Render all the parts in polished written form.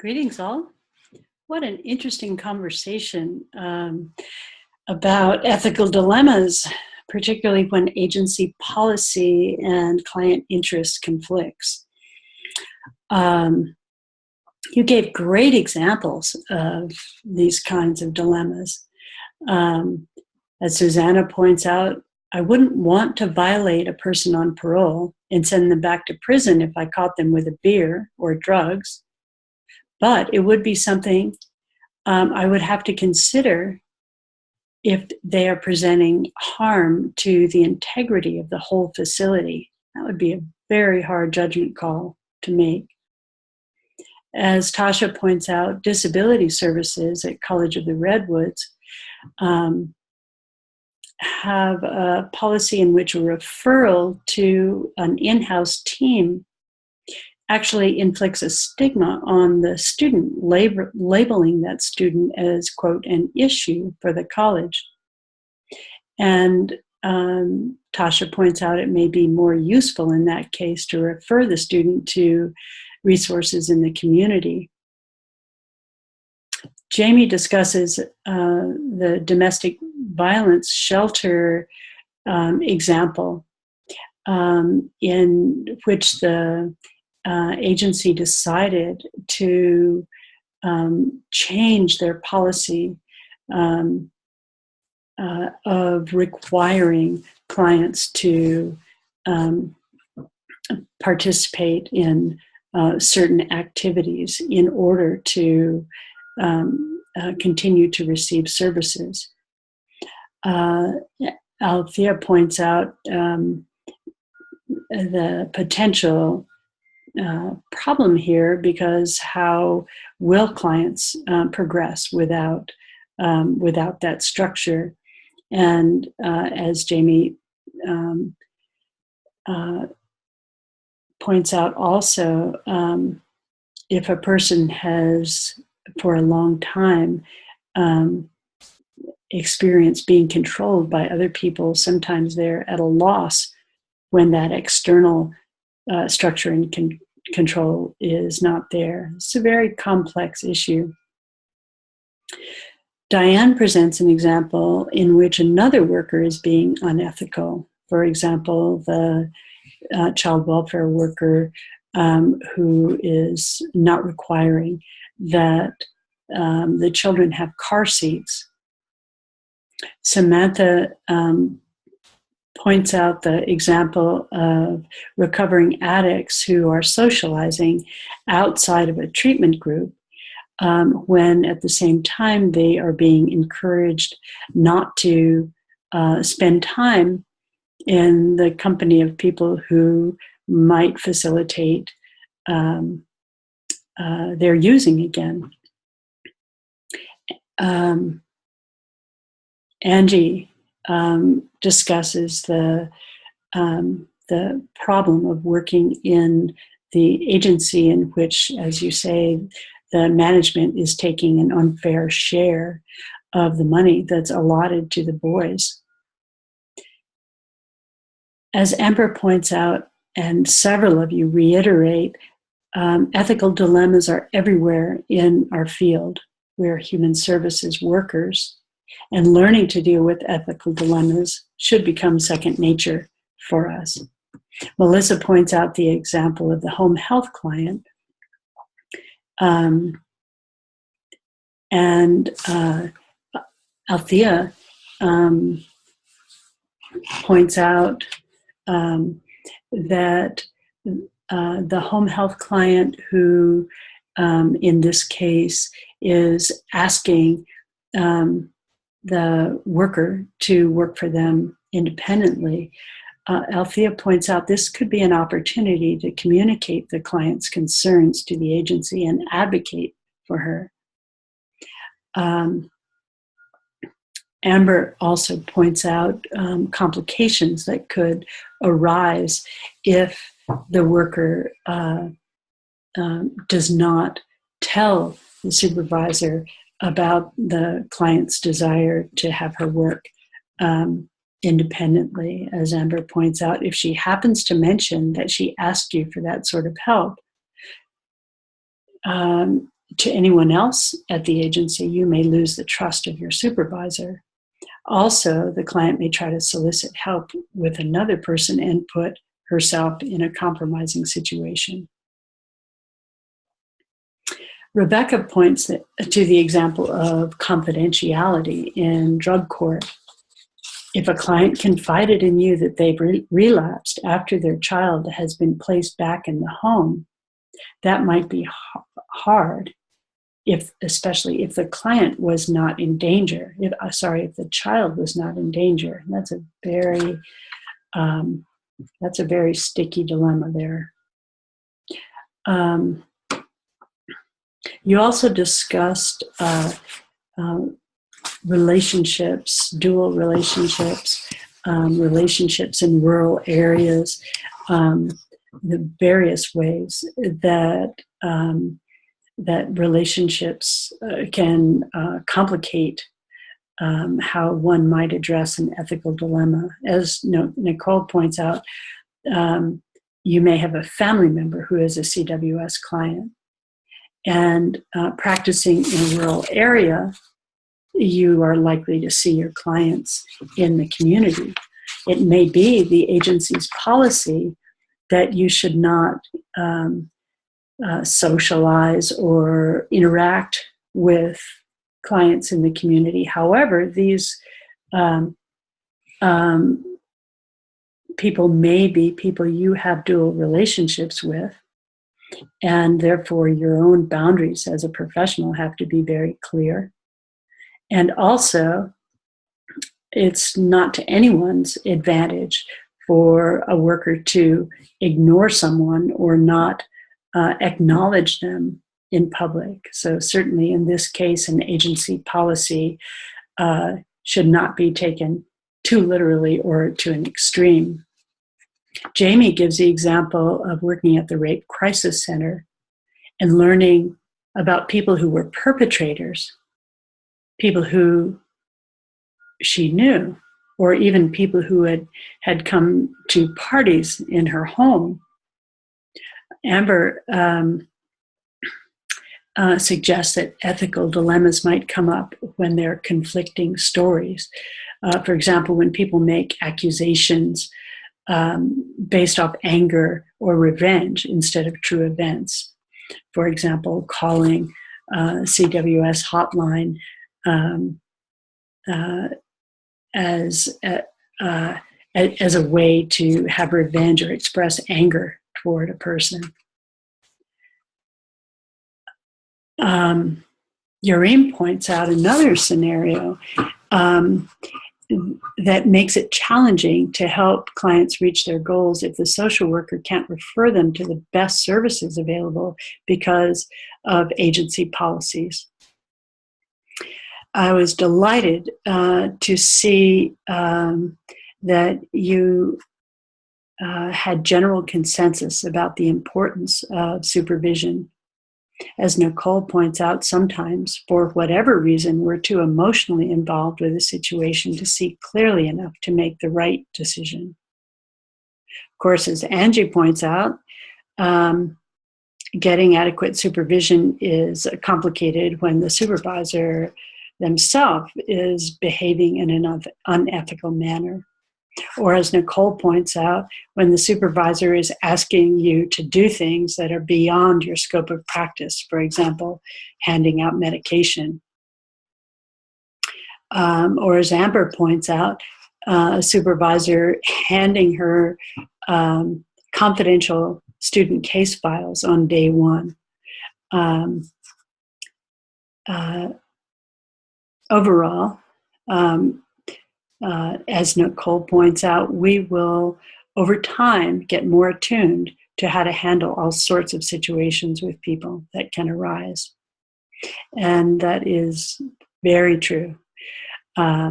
Greetings, all. What an interesting conversation about ethical dilemmas, particularly when agency policy and client interest conflicts. You gave great examples of these kinds of dilemmas. As Susanna points out, I wouldn't want to violate a person on parole and send them back to prison if I caught them with a beer or drugs. But it would be something I would have to consider if they are presenting harm to the integrity of the whole facility. That would be a very hard judgment call to make. As Tasha points out, disability services at College of the Redwoods have a policy in which a referral to an in-house team actually inflicts a stigma on the student, labeling that student as, quote, an issue for the college. And Tasha points out it may be more useful in that case to refer the student to resources in the community. Jamie discusses the domestic violence shelter example in which the agency decided to change their policy of requiring clients to participate in certain activities in order to continue to receive services. Althea points out the potential problem here, because how will clients progress without that structure? And as Jamie points out also, if a person has for a long time experienced being controlled by other people, sometimes they're at a loss when that external structure and control is not there. It's a very complex issue. Diane presents an example in which another worker is being unethical. For example, the child welfare worker who is not requiring that the children have car seats. Samantha points out the example of recovering addicts who are socializing outside of a treatment group when at the same time they are being encouraged not to spend time in the company of people who might facilitate their using again. Angie discusses the problem of working in the agency in which, as you say, the management is taking an unfair share of the money that's allotted to the boys. As Amber points out, and several of you reiterate, ethical dilemmas are everywhere in our field. We're human services workers, and learning to deal with ethical dilemmas should become second nature for us. Melissa points out the example of the home health client. And Althea points out that the home health client who, in this case, is asking the worker to work for them independently, Althea points out this could be an opportunity to communicate the client's concerns to the agency and advocate for her. Amber also points out complications that could arise if the worker does not tell the supervisor about the client's desire to have her work independently. As Amber points out, if she happens to mention that she asked you for that sort of help, to anyone else at the agency, you may lose the trust of your supervisor. Also, the client may try to solicit help with another person and put herself in a compromising situation. Rebecca points to the example of confidentiality in drug court. If a client confided in you that they've relapsed after their child has been placed back in the home, that might be hard, especially if the client was not in danger. If the child was not in danger. That's a very sticky dilemma there. You also discussed relationships, dual relationships, relationships in rural areas, the various ways that relationships can complicate how one might address an ethical dilemma. As Nicole points out, you may have a family member who is a CWS client. And practicing in a rural area, you are likely to see your clients in the community. It may be the agency's policy that you should not socialize or interact with clients in the community. However, these people may be people you have dual relationships with, and therefore your own boundaries as a professional have to be very clear. And also, it's not to anyone's advantage for a worker to ignore someone or not acknowledge them in public. So certainly in this case, an agency policy should not be taken too literally or to an extreme. Jamie gives the example of working at the Rape Crisis Center and learning about people who were perpetrators, people who she knew, or even people who had come to parties in her home. Amber suggests that ethical dilemmas might come up when there are conflicting stories. For example, when people make accusations based off anger or revenge instead of true events. For example, calling CWS hotline as a way to have revenge or express anger toward a person. Yurem points out another scenario that makes it challenging to help clients reach their goals if the social worker can't refer them to the best services available because of agency policies. I was delighted to see that you had general consensus about the importance of supervision. As Nicole points out, sometimes, for whatever reason, we're too emotionally involved with a situation to see clearly enough to make the right decision. Of course, as Angie points out, getting adequate supervision is complicated when the supervisor themselves is behaving in an unethical manner. Or as Nicole points out, when the supervisor is asking you to do things that are beyond your scope of practice, for example, handing out medication. Or as Amber points out, a supervisor handing her confidential student case files on day one. Overall, as Nicole points out, we will, over time, get more attuned to how to handle all sorts of situations with people that can arise. And that is very true. The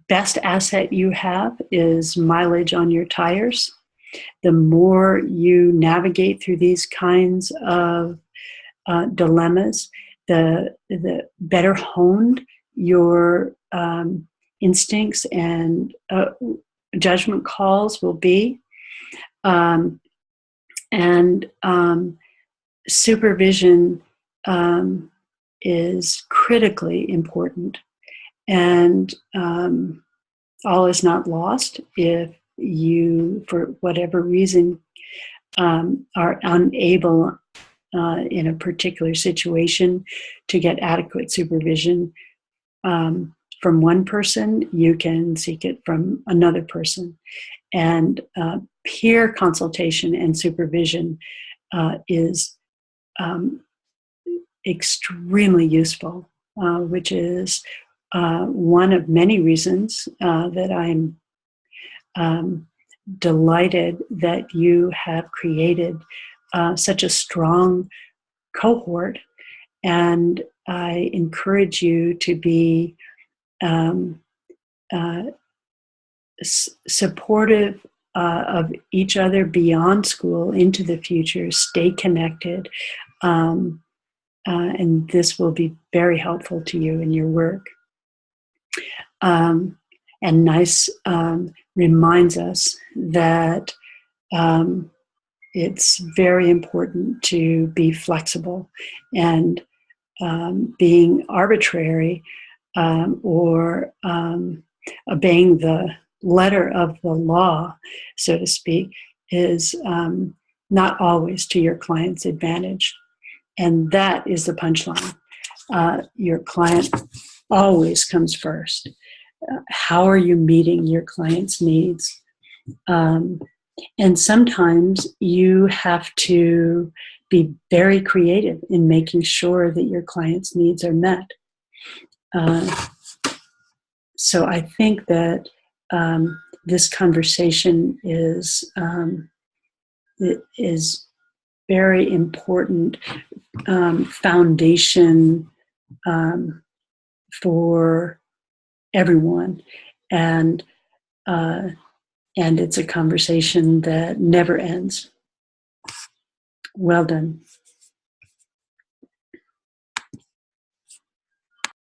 best asset you have is mileage on your tires. The more you navigate through these kinds of dilemmas, the better honed your instincts and judgment calls will be. And And supervision is critically important. And all is not lost if you, for whatever reason, are unable in a particular situation to get adequate supervision from one person. You can seek it from another person. And peer consultation and supervision is extremely useful, which is one of many reasons that I'm delighted that you have created such a strong cohort. And I encourage you to be supportive of each other beyond school into the future. Stay connected. And this will be very helpful to you in your work. And NICE reminds us that it's very important to be flexible, and being arbitrary or obeying the letter of the law, so to speak, is not always to your client's advantage. And that is the punchline. Your client always comes first. How are you meeting your client's needs? And sometimes you have to be very creative in making sure that your client's needs are met. So I think that this conversation is very important foundation for everyone, and it's a conversation that never ends. Well done.